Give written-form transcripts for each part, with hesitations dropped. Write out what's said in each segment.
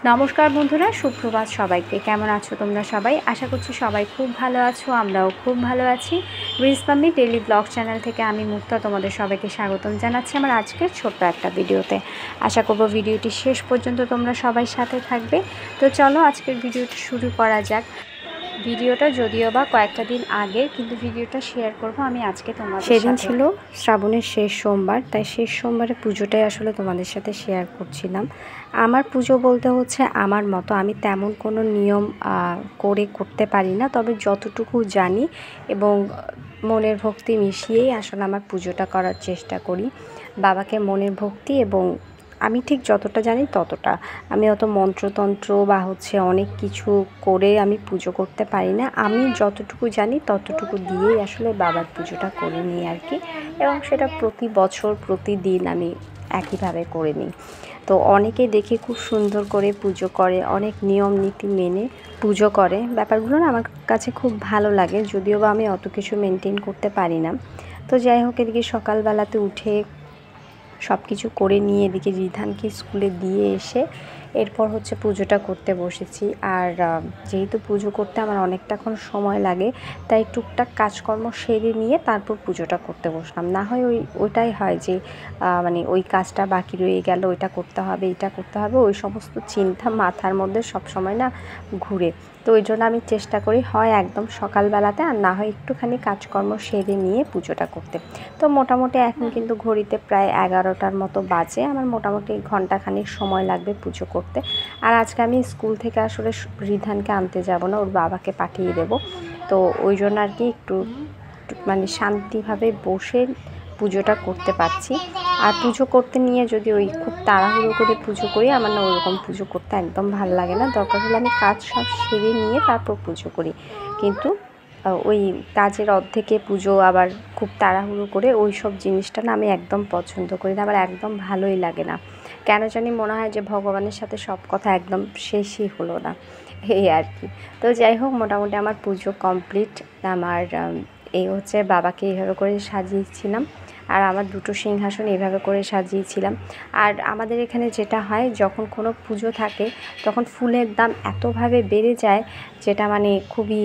নমস্কার বন্ধুরা, সুপ্রভাত সবাইকে। কেমন আছো তোমরা সবাই? আশা করছি সবাই খুব ভালো আছো, আমরাও খুব ভালো আছি। Reels mummy daily blog channel থেকে আমি মুক্তা তোমাদের সবাইকে স্বাগতম জানাচ্ছি আমার আজকের ছোট্ট একটা ভিডিওতে। আশা করব ভিডিওটি শেষ পর্যন্ত তোমরা সবাই সাথে থাকবে। তো চলো আজকের ভিডিওটি শুরু করা যাক। ভিডিওটা যদিও বা কয়েকটা দিন আগে, কিন্তু ভিডিওটা শেয়ার করব আমি আজকে তোমাদের সাথে। সেদিন ছিল শ্রাবণের শেষ সোমবার, তাই শেষ সোমবারে পুজোটাই আসলে তোমাদের সাথে শেয়ার করছিলাম। আমার পুজো বলতে হচ্ছে আমার মতো, আমি তেমন কোনো নিয়ম করতে পারি না, তবে যতটুকু জানি এবং মনের ভক্তি মিশিয়েই আসলে আমার পুজোটা করার চেষ্টা করি। বাবাকে মনের ভক্তি এবং আমি ঠিক যতটা জানি ততটা, আমি অত মন্ত্রতন্ত্র বা অনেক কিছু করে আমি পুজো করতে পারি না। আমি যতটুকু জানি ততটুকু দিয়েই আসলে বাবার পুজোটা করে নিই আর কি, এবং সেটা প্রতি বছর প্রতিদিন আমি একইভাবে করে নিই। তো অনেকে দেখি খুব সুন্দর করে পুজো করে, অনেক নিয়ম নীতি মেনে পুজো করে। ব্যাপারগুলো না আমার কাছে খুব ভালো লাগে, যদিও বা আমি অত কিছু মেনটেন করতে পারি না। তো যাই হোক, এদিকে সকালবেলাতে উঠে সব কিছু করে নিয়ে এদিকে রিধানকে স্কুলে দিয়ে এসে এরপর পুজোটা করতে বসেছি। আর যেহেতু পুজো করতে আমার অনেকটাক্ষণ সময় লাগে, তাই টুকটাক কাজকর্ম সেরে নিয়ে তারপর পুজোটা করতে বসলাম। না হয় ওইটাই হয় যে মানে ওই কাজটা বাকি রয়ে গেল, ওইটা করতে হবে, এটা করতে হবে, ওই সমস্ত চিন্তা মাথার মধ্যে সব সময় না ঘুরে। তো ওই জন্য আমি চেষ্টা করি হয় একদম সকালবেলাতে, আর না হয় একটুখানি কাজকর্ম সেরে নিয়ে পুজোটা করতে। তো মোটামুটি এখন কিন্তু ঘড়িতে প্রায় 11টার মতো বাজে। আমার মোটামুটি ঘন্টাখানিক সময় লাগবে পুজো করতে। আর আজকে আমি স্কুল থেকে আসলে রিধানকে আনতে যাব না, ওর বাবাকে পাঠিয়ে দেব। তো ওই জন্য আর কি একটু মানে শান্তিভাবে বসে পুজোটা করতে পারছি। আর পুজো করতে নিয়ে যদি খুব তাড়াহুড়ো করে পুজো করি, আমার না ওরকম পুজো করতে একদম ভালো লাগে না। দরকার হলে আমি কাজ সব সেরে নিয়ে তারপর পুজো করি, কিন্তু ওই কাজের অর্ধেকে পুজো আবার খুব তাড়াহুড়ো করে ওই সব জিনিসটা না আমি একদম পছন্দ করি না, আমার একদম ভালোই লাগে না। কেন জানি মনে হয় যে ভগবানের সাথে সব কথা একদম শেষই হলো না, এই আর কি। তো যাই হোক, মোটামুটি আমার পুজো কমপ্লিট। আমার এই বাবাকে এইভাবে করে সাজিয়েছিলাম, আর আমার দুটো সিংহাসন এইভাবে করে সাজিয়েছিলাম। আর আমাদের এখানে যেটা হয়, যখন কোনো পুজো থাকে তখন ফুলের দাম এতভাবে বেড়ে যায়, যেটা মানে খুবই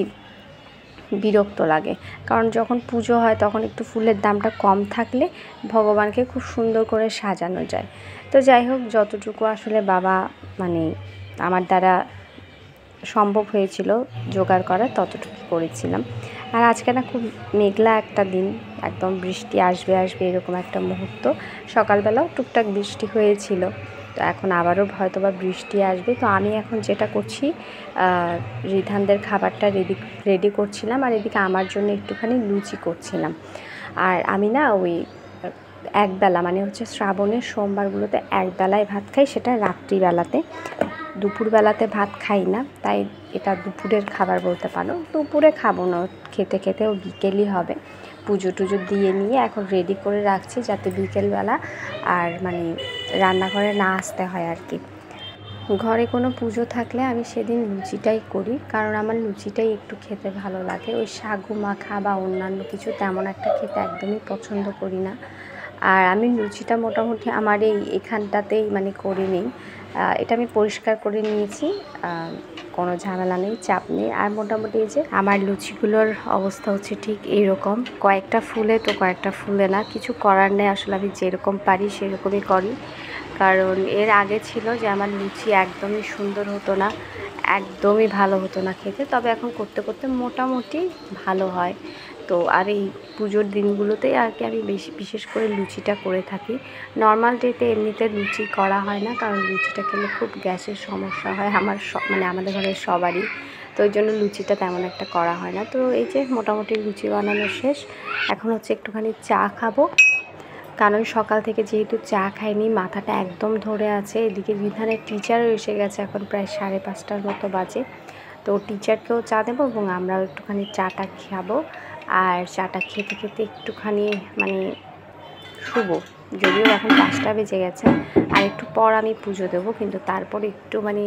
বিরক্ত লাগে। কারণ যখন পুজো হয় তখন একটু ফুলের দামটা কম থাকলে ভগবানকে খুব সুন্দর করে সাজানো যায়। তো যাই হোক, যতটুকু আসলে বাবা মানে আমার দ্বারা সম্ভব হয়েছিল জোগাড় করা, ততটুকু করেছিলাম। আর আজকে না খুব মেঘলা একটা দিন, একদম বৃষ্টি আসবে আসবে এরকম একটা মুহূর্ত। সকালবেলাও টুকটাক বৃষ্টি হয়েছিল, তো এখন আবারও হয়তো বা বৃষ্টি আসবে। তো আমি এখন যেটা করছি, রিধানদের খাবারটা রেডি করছিলাম, আর এদিকে আমার জন্য একটুখানি লুচি করছিলাম। আর আমি না একবেলা মানে শ্রাবণের সোমবারগুলোতে একবেলায় ভাত খাই, সেটা রাত্রিবেলাতে। দুপুরবেলাতে ভাত খাই না, তাই এটা দুপুরের খাবার বলতে পারো। দুপুরে খাবো না, খেতে খেতেও বিকেলই হবে। পুজো টুজো দিয়ে নিয়ে এখন রেডি করে রাখছি, যাতে বিকেলবেলা আর মানে রান্নাঘরে না আসতে হয় আর কি। ঘরে কোনো পুজো থাকলে আমি সেদিন লুচিটাই করি, কারণ আমার লুচিটাই একটু খেতে ভালো লাগে। ওই সাগু মাখা বা অন্যান্য কিছু তেমন একটা খেতে একদমই পছন্দ করি না। আর আমি লুচিটা মোটামুটি আমার এখানটাতেই মানে করে নিই। এটা আমি পরিষ্কার করে নিয়েছি, কোনো ঝামেলা নেই, চাপ নেই। আর মোটামুটি এই যে আমার লুচিগুলোর অবস্থা ঠিক এইরকম, কয়েকটা ফুলে তো কয়েকটা ফুলে না, কিছু করার নেই। আসলে আমি যেরকম পারি সেরকমই করি, কারণ এর আগে ছিল যে আমার লুচি একদমই সুন্দর হতো না, একদমই ভালো হতো না খেতে। তবে এখন করতে করতে মোটামুটি ভালো হয়। তো আর এই পুজোর দিনগুলোতেই আর কি আমি বিশেষ করে লুচিটা করে থাকি। নর্মাল ডেতে এমনিতে লুচি করা হয় না, কারণ লুচিটা খেলে খুব গ্যাসের সমস্যা হয় আমার মানে আমাদের ঘরের সবারই। তো ওই জন্য লুচিটা তেমন একটা করা হয় না। তো এই যে মোটামুটি লুচি বানানো শেষ, এখন একটুখানি চা খাবো, কারণ সকাল থেকে যেহেতু চা খাইনি, মাথাটা একদম ধরে আছে। এদিকে বিধানের টিচারও এসে গেছে, এখন প্রায় 5:30টার মতো বাজে। তো টিচারকেও চা দেবো এবং আমরাও একটুখানি চাটা খাবো। আর চাটা খেতে খেতে একটুখানি মানে শুবো, যদিও এখন 5টা বেজে গেছে। আর একটু পর আমি পুজো দেবো, কিন্তু তারপর একটু মানে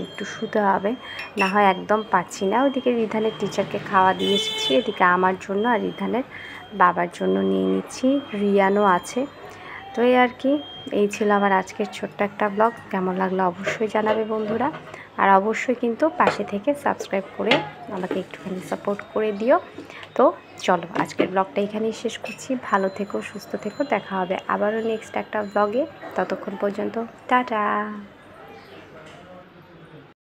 একটু শুতে হবে, না হয় একদম পাচ্ছি না। ওইদিকে রিধানের টিচারকে খাওয়া দিয়ে এসেছি, এদিকে আমার জন্য আর রিধানের বাবার জন্য নিয়ে নিচ্ছি। রিয়ানও আছে। তো এই আর কি, এই ছিল আমার আজকের ছোট্ট একটা ব্লগ। কেমন লাগলো অবশ্যই জানাবে বন্ধুরা, আর অবশ্যই কিন্তু পাশে থেকে সাবস্ক্রাইব করে আমাকে একটুখানি সাপোর্ট করে দিও। তো চলো আজকের ব্লগটা এখানেই শেষ করছি। ভালো থেকো, সুস্থ থেকো, দেখা হবে আবারও নেক্সট একটা ব্লগে। ততক্ষণ পর্যন্ত টাটা।